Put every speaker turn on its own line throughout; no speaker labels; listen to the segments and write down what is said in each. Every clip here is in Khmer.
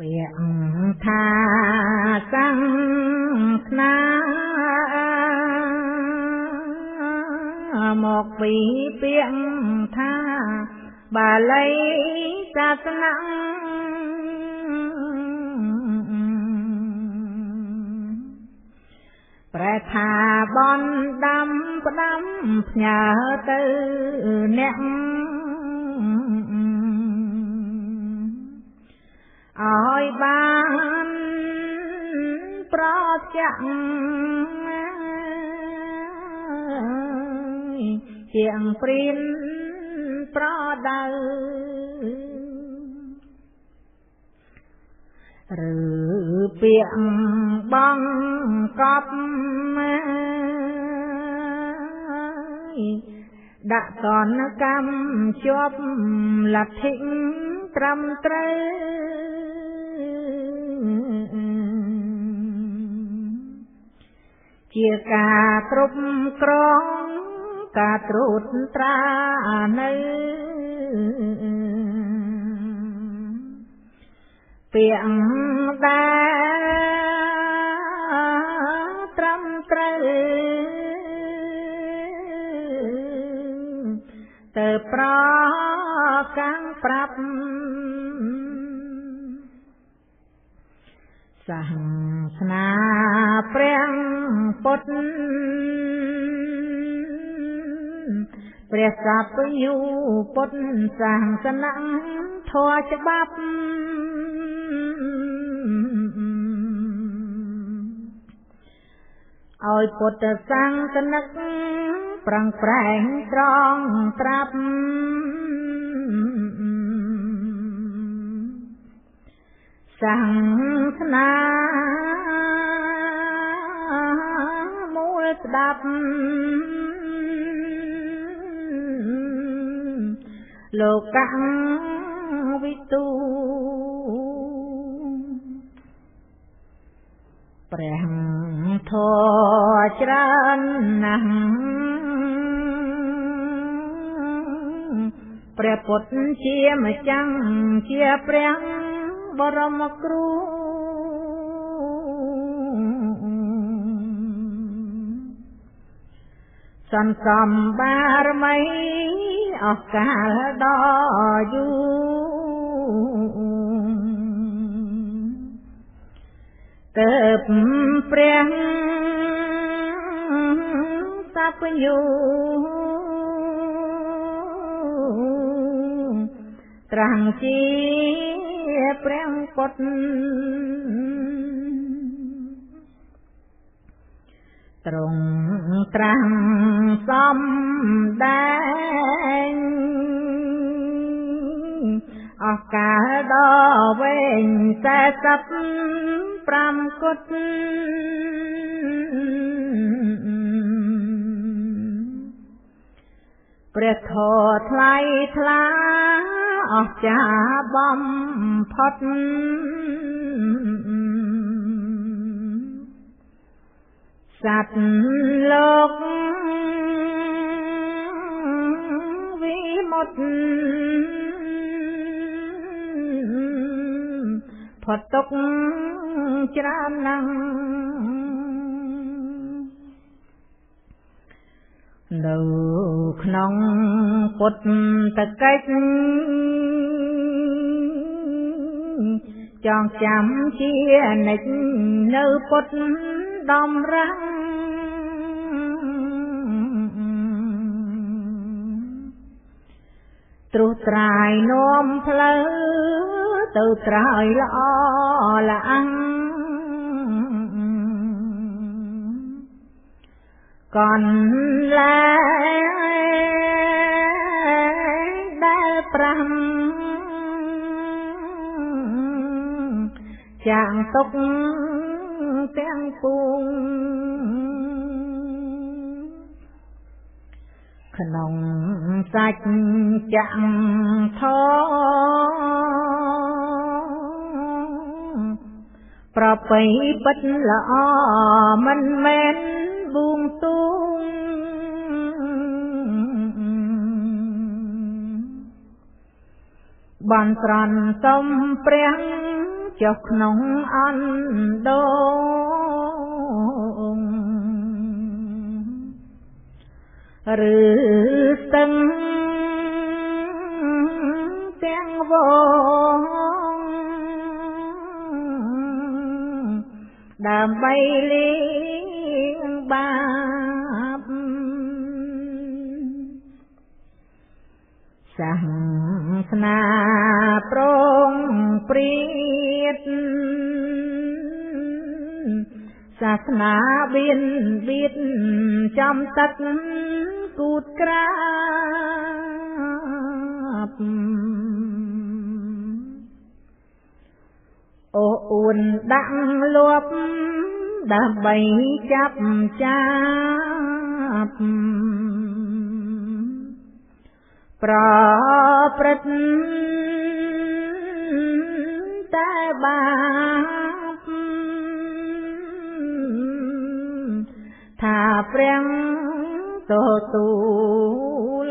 ពាក្យថាសង្ឃណាមកពីពាក្យថាបាលីសាសនាប្រែថាបនដាំផ្ដាំផ្ញើទៅអ្នកឲ្យបានប្រចាក់ជាងព្រៀនប្រដៅឬពាក្យបងកប់ដាក់តនកម្មជាប់លទ្ធិត្រឹមត្រូវជាការគ្រប់គ្រងការត្រួតត្រានៅពាក្យដែលត្រឹមត្រូវទៅប្រកាំងប្រាប់សាសនាព្រះពុទ្ធព្រះសព្វយុពុទ្ធសាសនាធម៌ច្បាប់ឲ្យពុទ្ធសាសនិកប្រឹងប្រែងត្រង់ត្រាប់សាសនាមូលស្ដាប់លោកវិទូព្រះធម៌ច្រើនណាស់ព្រះពុទ្ធជាម្ចាស់ជាព្រះបរមគ្រូសន្សំបារមីអស់កាលដ៏យូរទើបព្រះសព្វយុត្រាំងជាព្រះពុទ្ធទ្រង់ត្រាំសំដែងអស់កាលដ៏វែង45 គត់ព្រះធម៌ថ្លៃថ្លាអស្ចារ្យបំផុតសត្វលោកវិមុតផុតទុក្ខច្រើនណាស់នៅក្នុងពុទ្ធកិច្ចចងចាំជានិច្ចនៅពុទ្ធដំរាំងត្រុសត្រាយនាំផ្លូវទៅត្រើយល្អល្អងកន្លែងដែលប្រាំចាងទុកទាំងពួងក្នុងសាច់ចាំធប្រពៃពិតល្អមិនមែនបួងសួងបនស្រន់សុំព្រះ ចុះក្នុងអណ្ដូងឬស្ទឹងទាំងវងដើម្បីលាងបាបសាសនាប្រងព្រាតសាសនាបៀនបៀតចំទឹកគូតក្រាបអូអួនដាក់លួបដើម្បីចាប់ចាប់ប្រព្រឹត្តតែបាបថាព្រះទទួល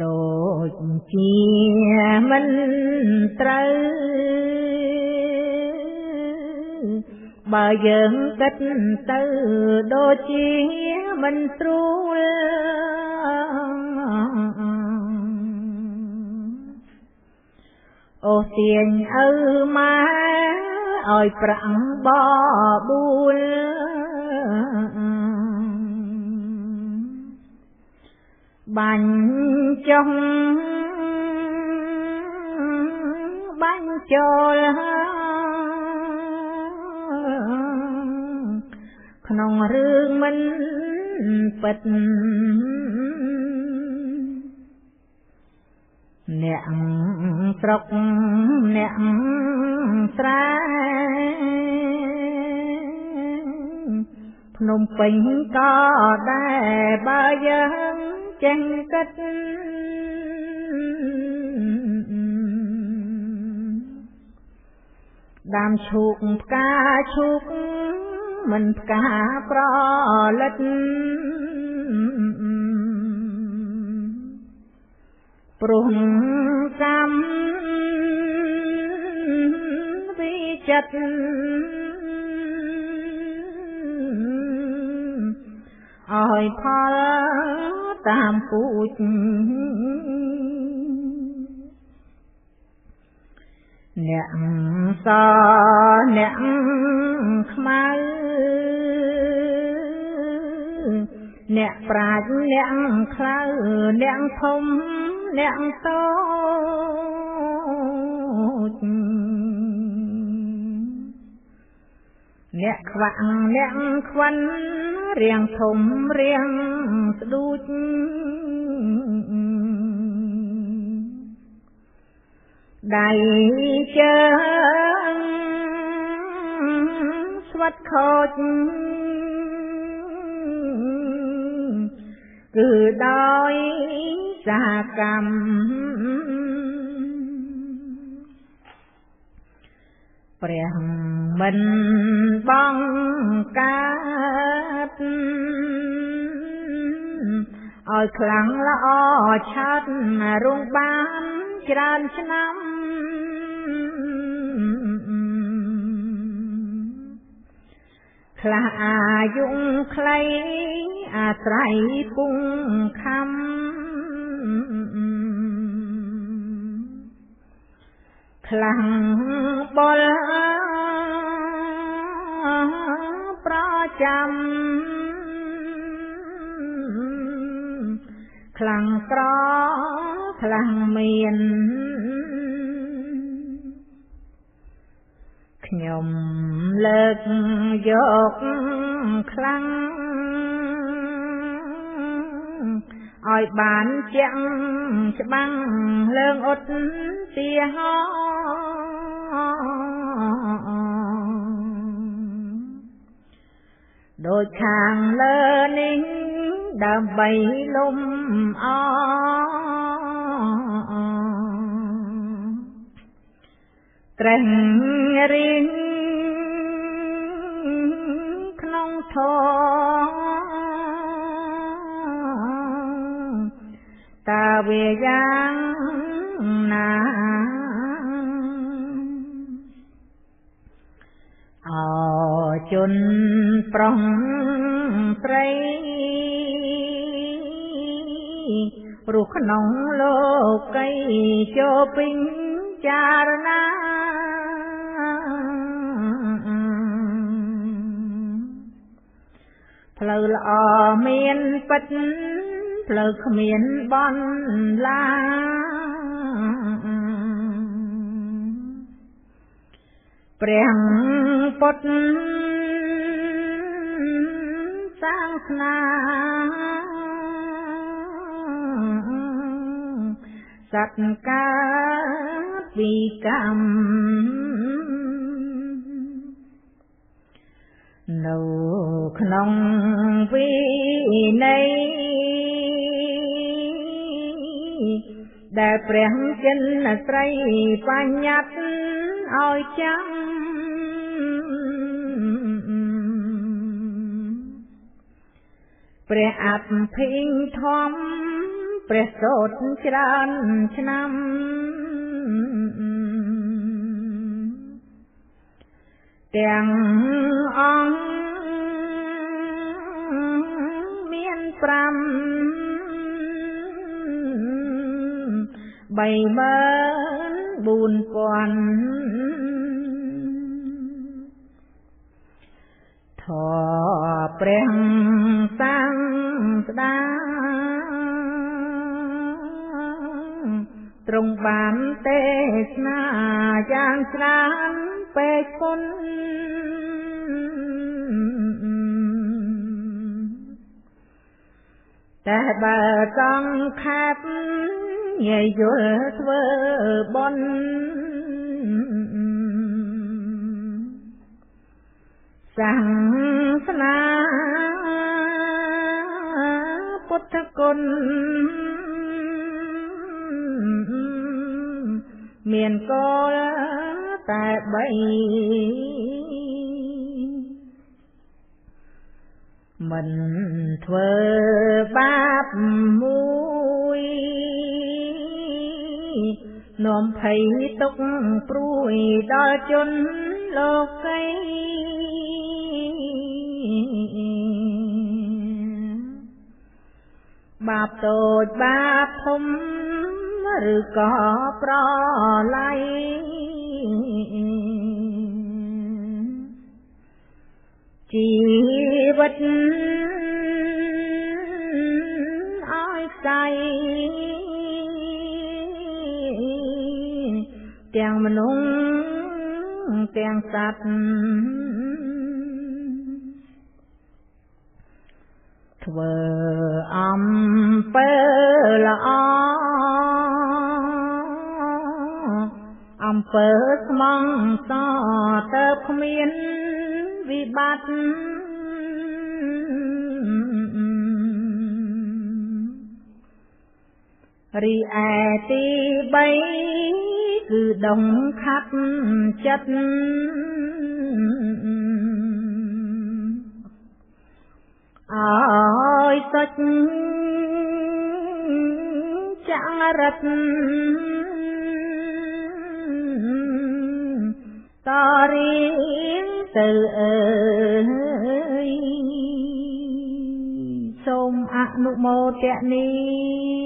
ដូចជាមិនត្រូវបើយើងគិតទៅដូចជាមិនស្រួលអូទាញឪម៉ែឲ្យប្រាំងបបួលបាញ់ចុងបាញ់ចូលក្នុងរឿងមិនពិតអ្នកស្រុកអ្នកស្រែភ្នំពេញក៏ដែរបើយើងចេះគិតដាំឈូកផ្កាឈូកមិនផ្កាប្រលិតព្រោះកម្មវិចិត្តឲ្យផលតាមពូជអ្នកសអ្នកខ្មៅអ្នកប្រាជ្ញអ្នកខ្លៅអ្នកធំអ្នកតូចអ្នកខ្វាក់អ្នកខ្វិនរៀងធំរៀងស្ដួចដៃជើងស្វិតខូចគឺដោយសហកម្មព្រះមិនបងកើតឲ្យខ្លាំងល្អឆាត់រងបានច្រើនឆ្នាំខ្លះអាយុខ្លីអាស្រ័យពុងខំខ្លាំងបលប្រចាំខ្លាំងក្រខ្លាំងមានខ្ញុំលើកយកខ្លាំងឲ្យបានជាក់ច្បាំងលើងអត់ទាហោដូចខាងលើនេះដើម្បីលំអត្រេះរៀងក្នុងធម៌តាវាយ៉ាងណា ជនប្រុសស្រីរស់ក្នុងលោកីចូលពេញចារណាផ្លូវល្អមានពិតផ្លូវគ្មានបន់ឡាព្រះពុទ្ធសាសនាសត្វកើតពីកម្មនៅក្នុងវិន័យដែលព្រះចិនស្រីបញ្ញត្តិឲ្យចាំព្រះអភិធម្មព្រះសូត្រច្រើនឆ្នាំទាំងអង្គមាន5 34000ធម៌ព្រះសាស្តាទ្រង់បានទេសនាយ៉ាងច្រើនពេកគុណតែបើសង្ខេបងាយយល់ធ្វើបុណ្យសាសនាពុទ្ធគុណមានគោលតែ3មិនធ្វើបាបមួយនាំភ័យទុកព្រួយដល់ជនលោកីបាបតូចបាបធំឬក៏ប្រឡ័យជីវិតឲ្យស្័យទាំងមនុស្សទាំងសត្វធ្វើអំពើល្អអំពើស្មងសទៅគ្មានវិបត្តិរីឯទី3គឺដងខាត់ចិត្តឲ្យសុចចរិតតរៀងទៅអើយសូមអនុមោទនា